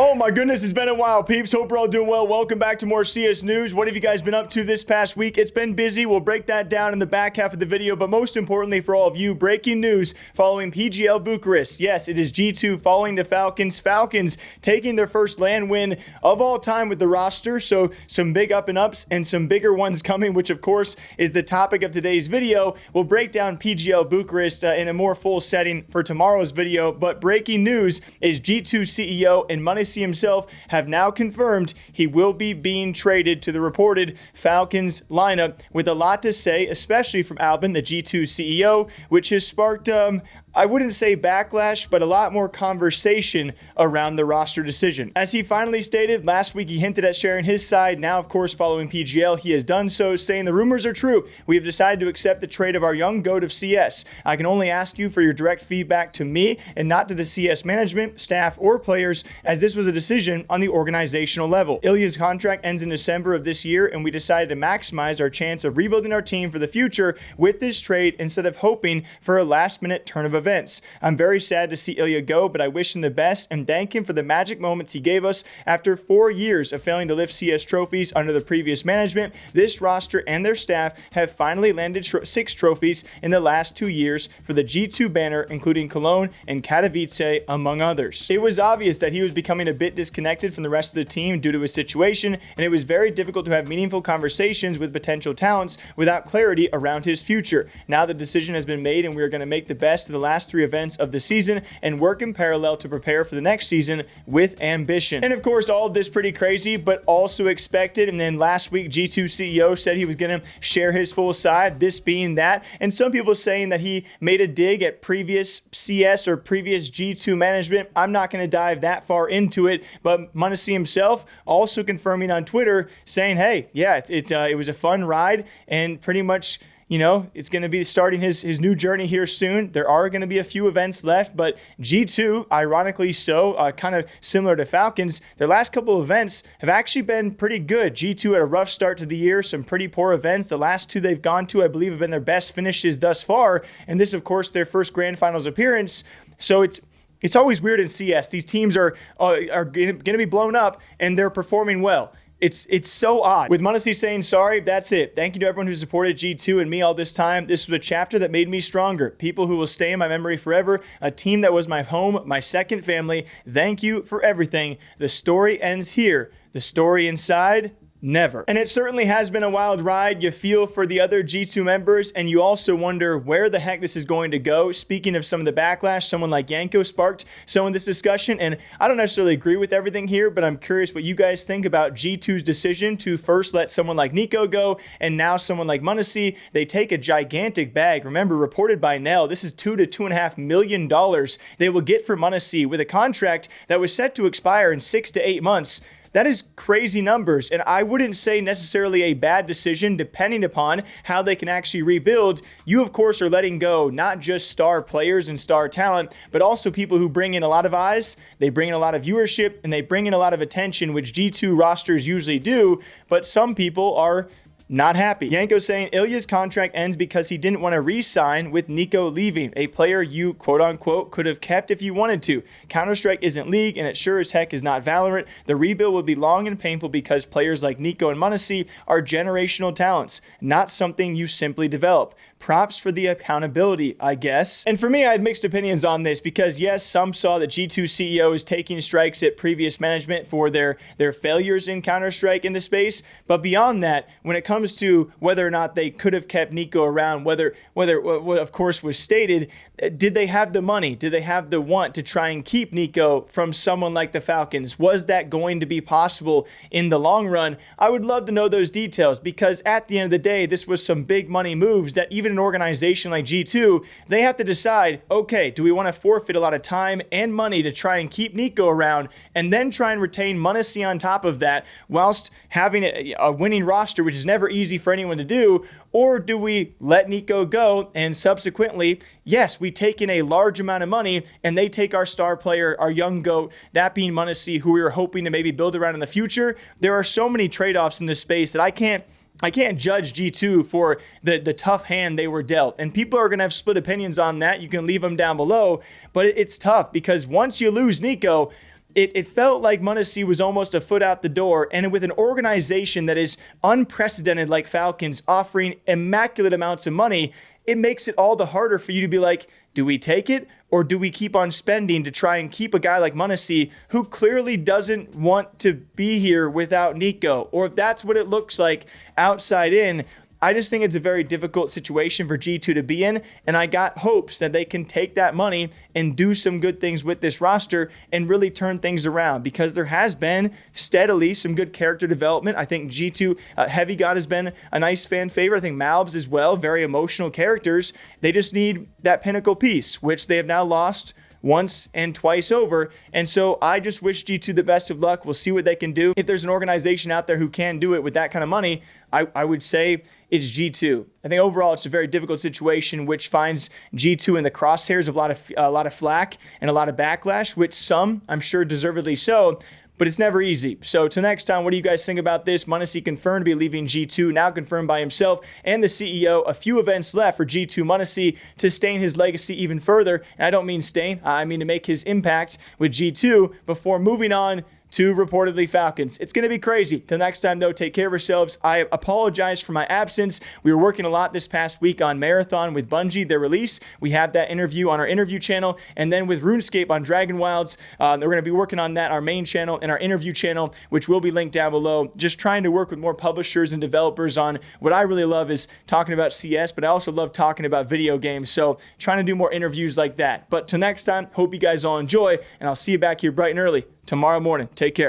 Oh my goodness, it's been a while, peeps. Hope we're all doing well. Welcome back to more CS News. What have you guys been up to this past week? It's been busy. We'll break that down in the back half of the video, but most importantly for all of you, breaking news following PGL Bucharest. Yes, it is G2 falling to Falcons. Falcons taking their first LAN win of all time with the roster, so some big up and ups and some bigger ones coming, which of course is the topic of today's video. We'll break down PGL Bucharest in a more full setting for tomorrow's video, but breaking news is G2 CEO and M0NESY himself have now confirmed he will be being traded to the reported Falcons lineup, with a lot to say, especially from Albin, the G2 CEO, which has sparked I wouldn't say backlash, but a lot more conversation around the roster decision. As he finally stated, last week he hinted at sharing his side. Now, of course, following PGL, he has done so, saying the rumors are true. We have decided to accept the trade of our young GOAT of CS. I can only ask you for your direct feedback to me and not to the CS management, staff, or players, as this was a decision on the organizational level. Ilya's contract ends in December of this year, and we decided to maximize our chance of rebuilding our team for the future with this trade instead of hoping for a last-minute turn of events. I'm very sad to see Ilya go, but I wish him the best and thank him for the magic moments he gave us after 4 years of failing to lift CS trophies under the previous management. This roster and their staff have finally landed 6 trophies in the last 2 years for the G2 banner, including Cologne and Katowice, among others. It was obvious that he was becoming a bit disconnected from the rest of the team due to his situation, and it was very difficult to have meaningful conversations with potential talents without clarity around his future. Now the decision has been made, and we are going to make the best of the last 3 events of the season and work in parallel to prepare for the next season with ambition. And of course, all of this pretty crazy, but also expected. And then last week, G2 CEO said he was going to share his full side, this being that. And some people saying that he made a dig at previous CS or previous G2 management. I'm not going to dive that far into it, but M0NESY himself also confirming on Twitter saying, hey, yeah, it was a fun ride, and pretty much, you know, it's going to be starting his new journey here soon. There are going to be a few events left, but G2, ironically so, kind of similar to Falcons, their last couple of events have actually been pretty good. G2 had a rough start to the year, some pretty poor events. The last 2 they've gone to, I believe, have been their best finishes thus far, and this, of course, their first Grand Finals appearance. So it's always weird in CS. These teams are going to be blown up, and they're performing well. It's so odd. With M0NESY saying, sorry, that's it. Thank you to everyone who supported G2 and me all this time. This was a chapter that made me stronger. People who will stay in my memory forever. A team that was my home, my second family. Thank you for everything. The story ends here. The story inside, never. And it certainly has been a wild ride. You feel for the other G2 members, and you also wonder where the heck this is going to go. Speaking of some of the backlash, someone like Yanko sparked some of this discussion, and I don't necessarily agree with everything here, but I'm curious what you guys think about G2's decision to first let someone like Nico go, and now someone like M0NESY. They take a gigantic bag. Remember, reported by Nell, this is $2 to $2.5 million they will get for M0NESY with a contract that was set to expire in 6 to 8 months. That is crazy numbers, and I wouldn't say necessarily a bad decision depending upon how they can actually rebuild. You, of course, are letting go not just star players and star talent, but also people who bring in a lot of eyes, they bring in a lot of viewership, and they bring in a lot of attention, which G2 rosters usually do, but some people are not happy. Yanko saying Ilya's contract ends because he didn't want to re-sign with Nico leaving, a player you quote-unquote could have kept if you wanted to. Counterstrike isn't League, and it sure as heck is not Valorant. The rebuild will be long and painful because players like Nico and M0NESY are generational talents, not something you simply develop. Props for the accountability, I guess. And for me, I had mixed opinions on this because, yes, some saw that G2 CEO is taking strikes at previous management for their failures in Counter-Strike in the space. But beyond that, when it comes to whether or not they could have kept Nico around, whether what of course was stated, did they have the money? Did they have the want to try and keep Nico from someone like the Falcons? Was that going to be possible in the long run? I would love to know those details, because at the end of the day, this was some big money moves that even an organization like G2, they have to decide, okay, do we want to forfeit a lot of time and money to try and keep Nico around and then try and retain M0NESY on top of that whilst having a winning roster, which is never easy for anyone to do? Or do we let Nico go and subsequently, yes, we take in a large amount of money and they take our star player, our young GOAT, that being M0NESY, who we were hoping to maybe build around in the future? There are so many trade-offs in this space that I can't judge G2 for the tough hand they were dealt. And people are going to have split opinions on that. You can leave them down below. But it's tough because once you lose Nico, it felt like M0NESY was almost a foot out the door, and with an organization that is unprecedented like Falcons offering immaculate amounts of money, it makes it all the harder for you to be like, do we take it or do we keep on spending to try and keep a guy like M0NESY who clearly doesn't want to be here without Nico? Or if that's what it looks like outside in, I just think it's a very difficult situation for G2 to be in, and I got hopes that they can take that money and do some good things with this roster and really turn things around, because there has been steadily some good character development. I think G2, Heavy God has been a nice fan favorite. I think Malbs as well, very emotional characters. They just need that pinnacle piece, which they have now lost once and twice over. And so I just wish G2 the best of luck. We'll see what they can do. If there's an organization out there who can do it with that kind of money, I would say it's G2. I think overall it's a very difficult situation, which finds G2 in the crosshairs of a lot of flack and a lot of backlash, which some, I'm sure, deservedly so. But it's never easy. So till next time, what do you guys think about this? M0NESY confirmed to be leaving G2, now confirmed by himself and the CEO. A few events left for G2 M0NESY to stain his legacy even further. And I don't mean stain, I mean to make his impact with G2 before moving on to reportedly Falcons. It's going to be crazy. Till next time, though, take care of yourselves. I apologize for my absence. We were working a lot this past week on Marathon with Bungie, their release. We have that interview on our interview channel. And then with RuneScape on Dragon Wilds, we're going to be working on that, our main channel and our interview channel, which will be linked down below. Just trying to work with more publishers and developers on what I really love is talking about CS, but I also love talking about video games. So trying to do more interviews like that. But till next time, hope you guys all enjoy, and I'll see you back here bright and early tomorrow morning. Take care.